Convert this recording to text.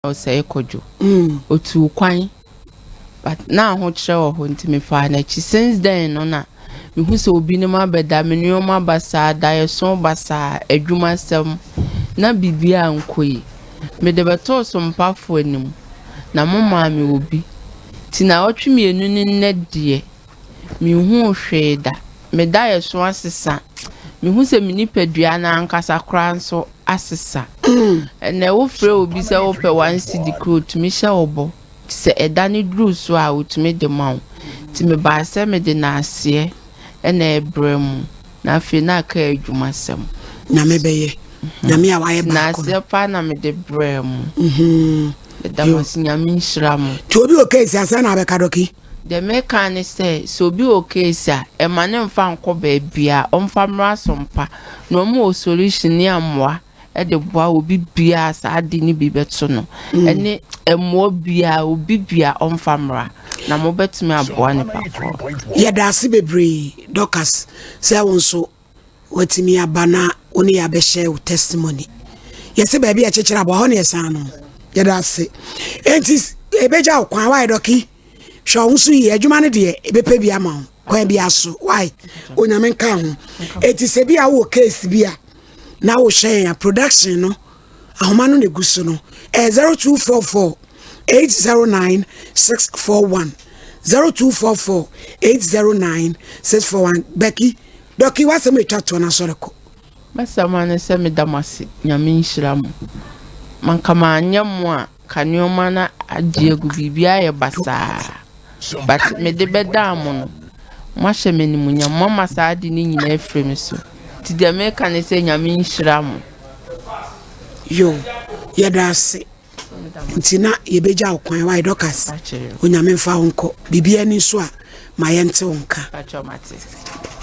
o say kojo otu kwan but now ho kire ho ntimi fa na chi since then no na me hu se obi ne ma beda me nneoma basa da yeso basa adwuma sem na bibia nkoyi me de beto Sompa fo anim na mama me obi ti na otwe mienu ni nnede me hu hweda me da yeso asesa me hu se me nipadua na ankasa kra nso asesa na wo frɛ obi se wo pɛ wan cd code me hye obo se edane dru so a utumi de maw ti me ba se me de na ase na ebrem na afi na ka adwuma sem na me beye na me awaye ba na ase pa na me de brem da was nyame nhram to obi okesi asa na abeka doki de me kan say so obi okesi a e ma ne mfa nkɔ ba bia omfa mra Sompa no mo solution ni amwa e de boa obi bia sa ade ni bi beto no ene emo bia obi bia omfa mra na mo betumi aboa ne pakɔ ye da se bebre dokas say wonso watimi abana oni ya be share testimony ye se ba bia chechira abo ho ne yesan no ye da se entis ebeja kwan why doki sho wonso yi adwuma ne de ebepa bia ma kwan bia so why onyame nka ho etise bia wo case bia na wo share production no ahoma no neguso no 0244 809 641 0244 809 641 Becky Doki wase me twa to na soreko masama ne se me damase nyame nhyiram mankama anyam a kanioma na adiegu bibia ye basa but me de bedam no mahye menimunya mama saade ni nyina afrem so ti de me kan se nyame nhyiram yo yedase ntina yebeja okwan why dokas onyame mfa honko bibia ni so a ma yente wonka